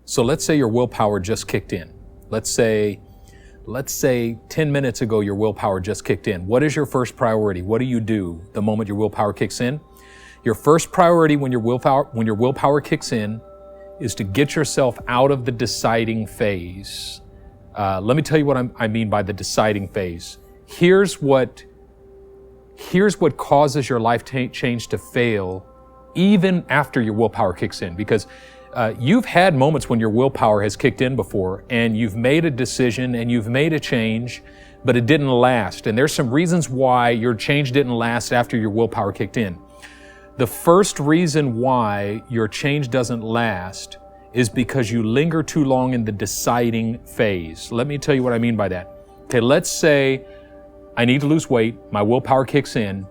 So let's say your willpower just kicked in. Let's say 10 minutes ago, your willpower just kicked in. What is your first priority? What do you do the moment your willpower kicks in? Your first priority when your willpower kicks in is to get yourself out of the deciding phase. Let me tell you what I mean by the deciding phase. Here's what causes your life change to fail even after your willpower kicks in, because you've had moments when your willpower has kicked in before and you've made a decision and you've made a change, but it didn't last. And there's some reasons why your change didn't last after your willpower kicked in. The first reason why your change doesn't last is because you linger too long in the deciding phase. Let me tell you what I mean by that. Okay, let's say I need to lose weight, my willpower kicks in,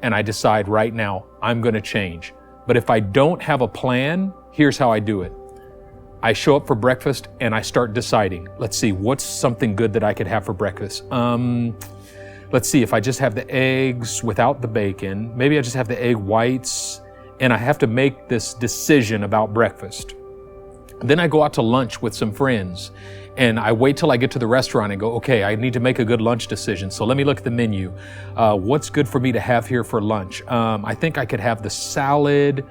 and I decide right now I'm gonna change. But if I don't have a plan, here's how I do it. I show up for breakfast and I start deciding. Let's see, what's something good that I could have for breakfast? Let's see, if I just have the eggs without the bacon, maybe I just have the egg whites, and I have to make this decision about breakfast. Then I go out to lunch with some friends, and I wait till I get to the restaurant and go, okay, I need to make a good lunch decision. So let me look at the menu. What's good for me to have here for lunch? I think I could have the salad,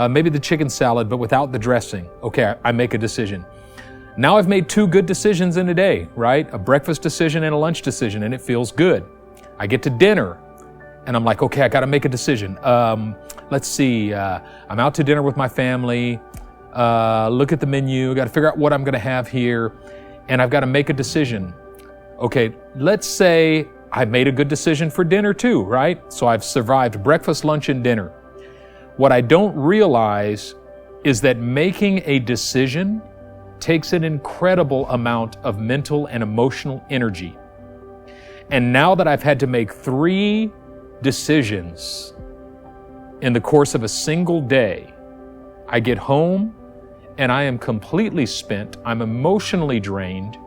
maybe the chicken salad, but without the dressing. Okay, I make a decision. Now I've made two good decisions in a day, right? A breakfast decision and a lunch decision, and it feels good. I get to dinner and I'm like, okay, I got to make a decision. Let's see, I'm out to dinner with my family. Look at the menu, got to figure out what I'm going to have here, and I've got to make a decision. Okay, let's say I made a good decision for dinner too, right? So I've survived breakfast, lunch, and dinner. What I don't realize is that making a decision takes an incredible amount of mental and emotional energy. And now that I've had to make 3 decisions in the course of a single day, I get home and I am completely spent, I'm emotionally drained,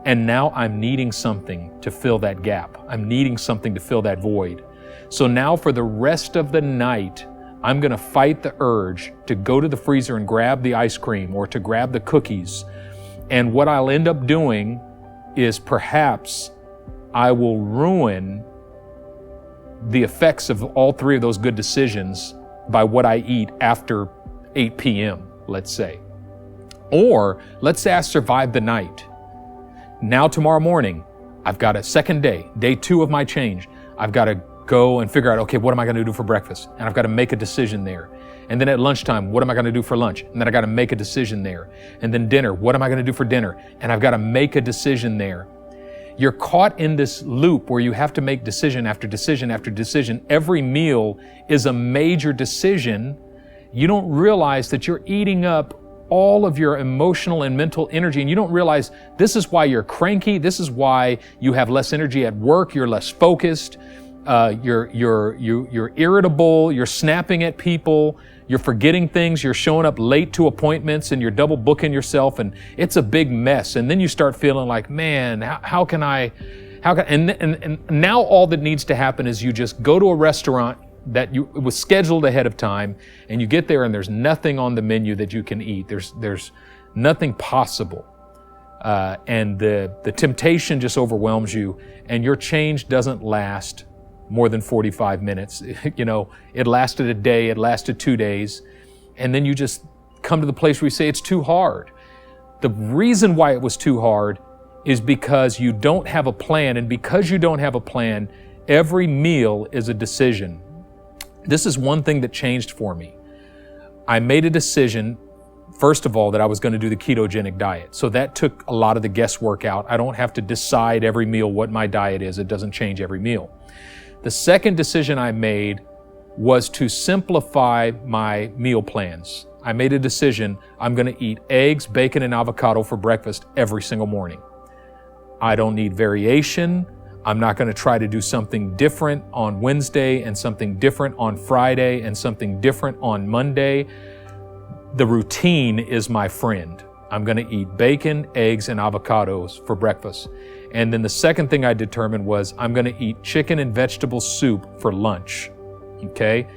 and now I'm needing something to fill that gap. I'm needing something to fill that void. So now for the rest of the night, I'm gonna fight the urge to go to the freezer and grab the ice cream or to grab the cookies. And what I'll end up doing is perhaps I will ruin the effects of all 3 of those good decisions by what I eat after 8 p.m., let's say. Or let's say I survived the night. Now tomorrow morning, I've got a second day, day 2 of my change. I've got to go and figure out, okay, what am I going to do for breakfast? And I've got to make a decision there. And then at lunchtime, what am I going to do for lunch? And then I got to make a decision there. And then dinner, what am I going to do for dinner? And I've got to make a decision there. You're caught in this loop where you have to make decision after decision after decision. Every meal is a major decision. You don't realize that you're eating up all of your emotional and mental energy, and you don't realize this is why you're cranky. This is why you have less energy at work. You're less focused. You're irritable. You're snapping at people. You're forgetting things. You're showing up late to appointments, and you're double booking yourself, and it's a big mess. And then you start feeling like, man, how can now all that needs to happen is you just go to a restaurant that it was scheduled ahead of time, and you get there and there's nothing on the menu that you can eat. There's nothing possible. And the temptation just overwhelms you, and your change doesn't last more than 45 minutes. You know, it lasted a day, it lasted 2 days, and then you just come to the place where you say it's too hard. The reason why it was too hard is because you don't have a plan, and because you don't have a plan, every meal is a decision. This is one thing that changed for me. I made a decision, first of all, that I was going to do the ketogenic diet. So that took a lot of the guesswork out. I don't have to decide every meal what my diet is. It doesn't change every meal. The second decision I made was to simplify my meal plans. I made a decision, I'm going to eat eggs, bacon, and avocado for breakfast every single morning. I don't need variation. I'm not going to try to do something different on Wednesday and something different on Friday and something different on Monday. The routine is my friend. I'm going to eat bacon, eggs, and avocados for breakfast. And then the second thing I determined was I'm going to eat chicken and vegetable soup for lunch. Okay?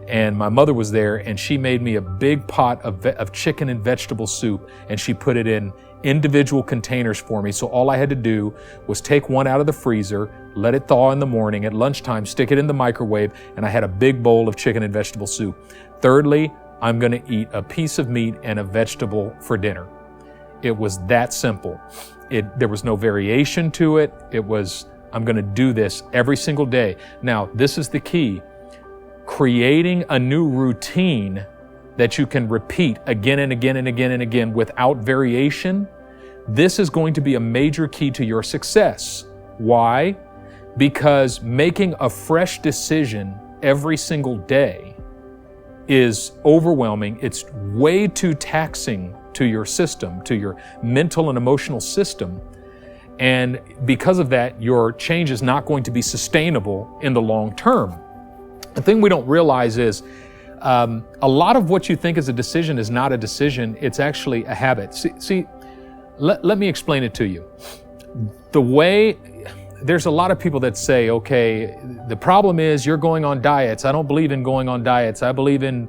And my mother was there, and she made me a big pot of chicken and vegetable soup, and she put it in individual containers for me. So all I had to do was take one out of the freezer, let it thaw in the morning. At lunchtime, stick it in the microwave, and I had a big bowl of chicken and vegetable soup. Thirdly, I'm going to eat a piece of meat and a vegetable for dinner. It was that simple. There was no variation to it. It was, I'm going to do this every single day. Now, this is the key. Creating a new routine that you can repeat again and again and again and again without variation, this is going to be a major key to your success. Why? Because making a fresh decision every single day is overwhelming. It's way too taxing to your system, to your mental and emotional system. And because of that, your change is not going to be sustainable in the long term. The thing we don't realize is a lot of what you think is a decision is not a decision. It's actually a habit. Let me explain it to you. There's a lot of people that say, okay, the problem is you're going on diets. I don't believe in going on diets. I believe in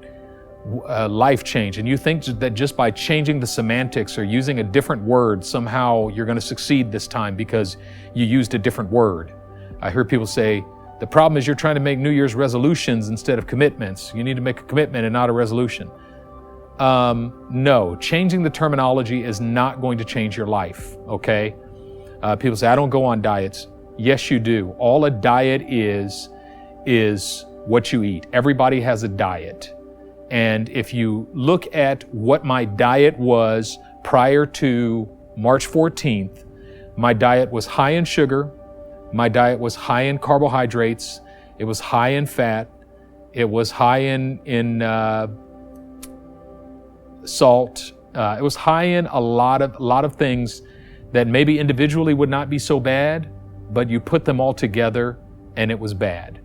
life change. And you think that just by changing the semantics or using a different word, somehow you're going to succeed this time because you used a different word. I hear people say, the problem is you're trying to make New Year's resolutions instead of commitments. You need to make a commitment and not a resolution. No, changing the terminology is not going to change your life, okay? People say, I don't go on diets. Yes, you do. All a diet is what you eat. Everybody has a diet. And if you look at what my diet was prior to March 14th, my diet was high in sugar. My diet was high in carbohydrates. It was high in fat. It was high in salt. It was high in a lot of things that maybe individually would not be so bad, but you put them all together and it was bad.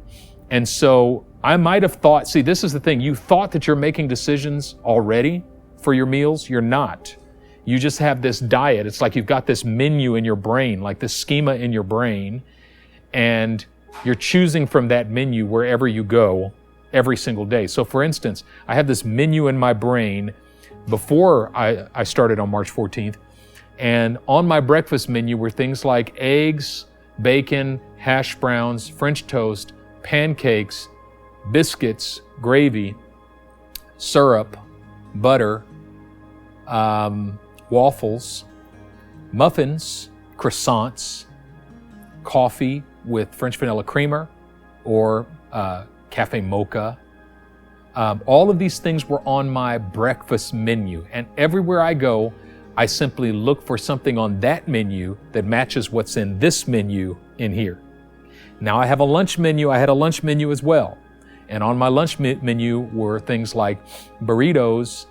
And so I might have thought, see, this is the thing. You thought that you're making decisions already for your meals. You're not. You just have this diet. It's like you've got this menu in your brain, like this schema in your brain, and you're choosing from that menu wherever you go every single day. So for instance, I have this menu in my brain before I started on March 14th, and on my breakfast menu were things like eggs, bacon, hash browns, French toast, pancakes, biscuits, gravy, syrup, butter, waffles, muffins, croissants, coffee with French vanilla creamer or cafe mocha. All of these things were on my breakfast menu, and everywhere I go, I simply look for something on that menu that matches what's in this menu in here. Now I have a lunch menu. I had a lunch menu as well. And on my lunch menu were things like burritos,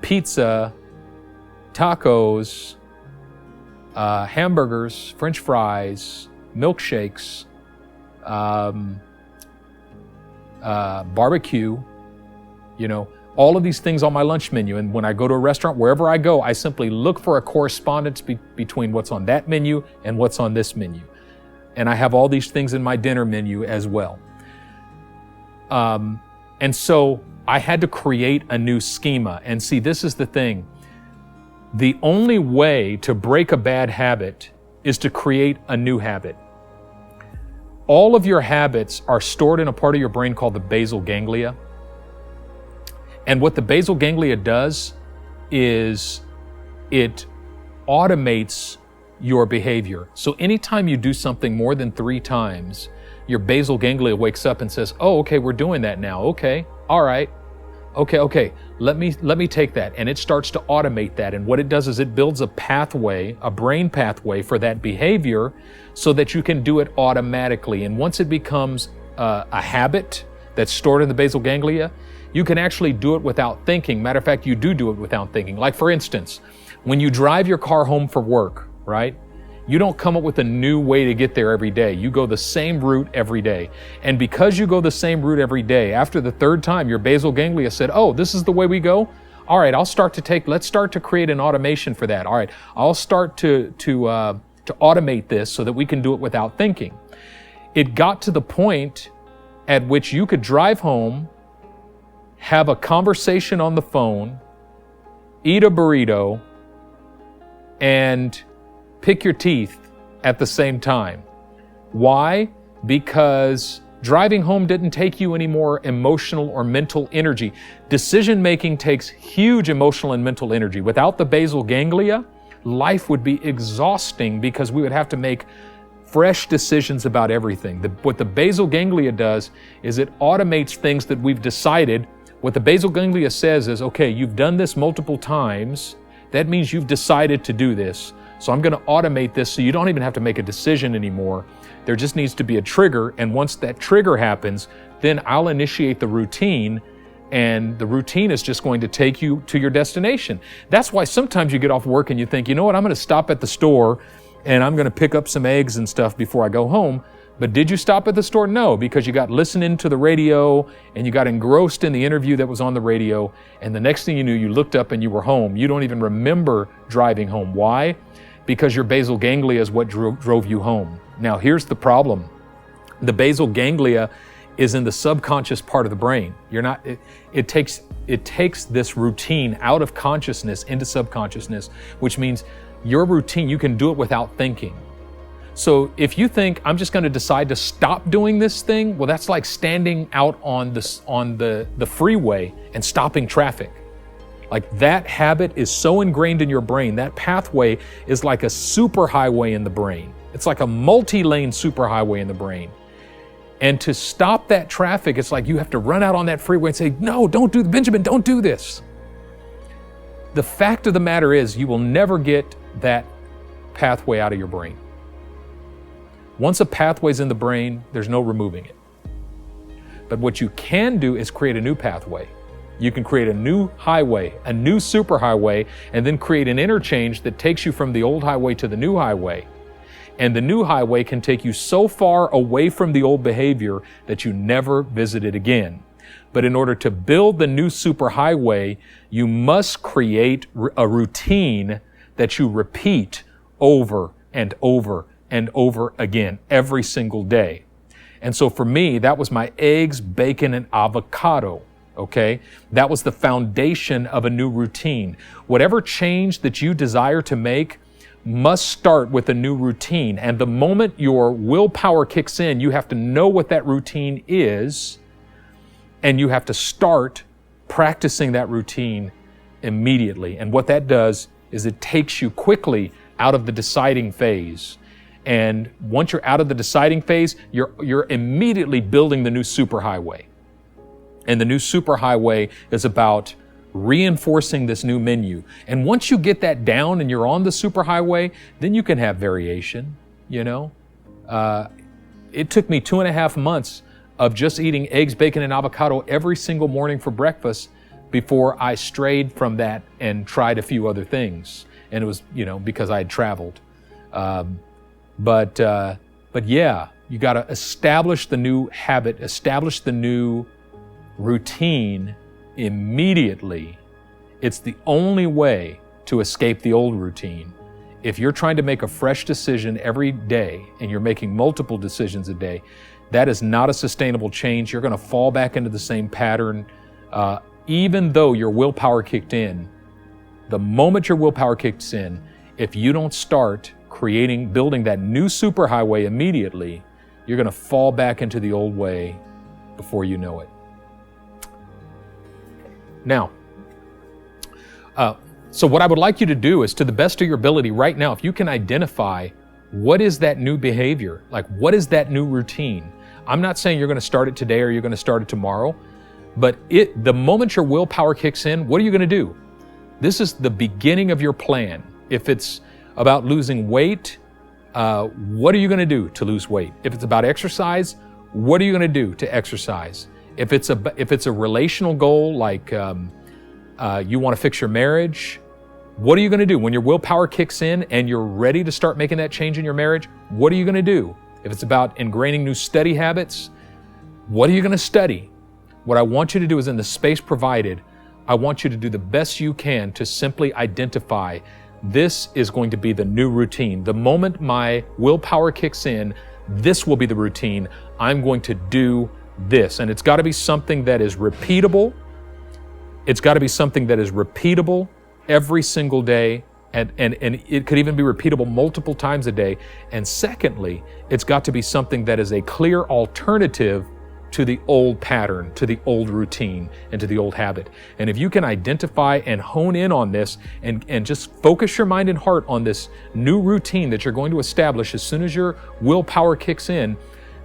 pizza, tacos, hamburgers, French fries, milkshakes, barbecue, all of these things on my lunch menu. And when I go to a restaurant, wherever I go, I simply look for a correspondence between what's on that menu and what's on this menu. And I have all these things in my dinner menu as well. And so I had to create a new schema. And see, this is the thing. The only way to break a bad habit is to create a new habit. All of your habits are stored in a part of your brain called the basal ganglia. And what the basal ganglia does is it automates your behavior. So anytime you do something more than 3 times, your basal ganglia wakes up and says, oh, okay, we're doing that now. Okay, all right. Okay, let me take that. And it starts to automate that. And what it does is it builds a pathway, a brain pathway for that behavior so that you can do it automatically. And once it becomes a habit that's stored in the basal ganglia, you can actually do it without thinking. Matter of fact, you do it without thinking. Like for instance, when you drive your car home for work, right? You don't come up with a new way to get there every day. You go the same route every day. And because you go the same route every day, after the 3rd time, your basal ganglia said, oh, this is the way we go? All right, let's start to create an automation for that. All right, I'll start to automate this so that we can do it without thinking. It got to the point at which you could drive home have a conversation on the phone, eat a burrito, and pick your teeth at the same time. Why? Because driving home didn't take you any more emotional or mental energy. Decision making takes huge emotional and mental energy. Without the basal ganglia, life would be exhausting because we would have to make fresh decisions about everything. What the basal ganglia does is it automates things that we've decided. What the basal ganglia says is, okay, you've done this multiple times. That means you've decided to do this. So I'm going to automate this so you don't even have to make a decision anymore. There just needs to be a trigger. And once that trigger happens, then I'll initiate the routine, and the routine is just going to take you to your destination. That's why sometimes you get off work and you think, you know what, I'm going to stop at the store and I'm going to pick up some eggs and stuff before I go home. But did you stop at the store? No, because you got listening to the radio and you got engrossed in the interview that was on the radio. And the next thing you knew, you looked up and you were home. You don't even remember driving home. Why? Because your basal ganglia is what drove you home. Now, here's the problem. The basal ganglia is in the subconscious part of the brain. It takes this routine out of consciousness into subconsciousness, which means your routine, you can do it without thinking. So if you think, I'm just going to decide to stop doing this thing, well, that's like standing out on the freeway and stopping traffic. Like, that habit is so ingrained in your brain. That pathway is like a superhighway in the brain. It's like a multi-lane superhighway in the brain. And to stop that traffic, it's like you have to run out on that freeway and say, no, Benjamin, don't do this. The fact of the matter is, you will never get that pathway out of your brain. Once a pathway's in the brain, there's no removing it. But what you can do is create a new pathway. You can create a new highway, a new superhighway, and then create an interchange that takes you from the old highway to the new highway. And the new highway can take you so far away from the old behavior that you never visit it again. But in order to build the new superhighway, you must create a routine that you repeat over and over and over again every single day. And so for me, that was my eggs, bacon, and avocado. Okay? That was the foundation of a new routine. Whatever change that you desire to make must start with a new routine. And the moment your willpower kicks in, you have to know what that routine is, and you have to start practicing that routine immediately. And what that does is it takes you quickly out of the deciding phase. And once you're out of the deciding phase, you're immediately building the new superhighway. And the new superhighway is about reinforcing this new menu. And once you get that down and you're on the superhighway, then you can have variation, you know. It took me 2.5 months of just eating eggs, bacon, and avocado every single morning for breakfast before I strayed from that and tried a few other things. And it was, you know, because I had traveled. But yeah, you got to establish the new habit, establish the new routine immediately. It's the only way to escape the old routine. If you're trying to make a fresh decision every day and you're making multiple decisions a day, that is not a sustainable change. You're going to fall back into the same pattern. Even though your willpower kicked in, the moment your willpower kicks in, if you don't start building that new superhighway immediately, you're going to fall back into the old way before you know it. Now, so what I would like you to do is, to the best of your ability right now, if you can identify what is that new behavior, like what is that new routine? I'm not saying you're going to start it today or you're going to start it tomorrow, but the moment your willpower kicks in, what are you going to do? This is the beginning of your plan. If it's about losing weight, what are you going to do to lose weight? If it's about exercise, what are you going to do to exercise? If it's a relational goal, like you want to fix your marriage, what are you going to do? When your willpower kicks in and you're ready to start making that change in your marriage, what are you going to do? If it's about ingraining new study habits, what are you going to study? What I want you to do is, in the space provided, I want you to do the best you can to simply identify, this is going to be the new routine. The moment my willpower kicks in, this will be the routine. I'm going to do this. And it's got to be something that is repeatable, It's got to be something that is repeatable every single day, and it could even be repeatable multiple times a day. And secondly, it's got to be something that is a clear alternative to the old pattern, to the old routine, and to the old habit. And if you can identify and hone in on this and just focus your mind and heart on this new routine that you're going to establish as soon as your willpower kicks in,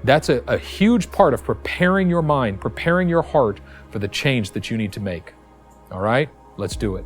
that's a huge part of preparing your mind, preparing your heart for the change that you need to make. All right, let's do it.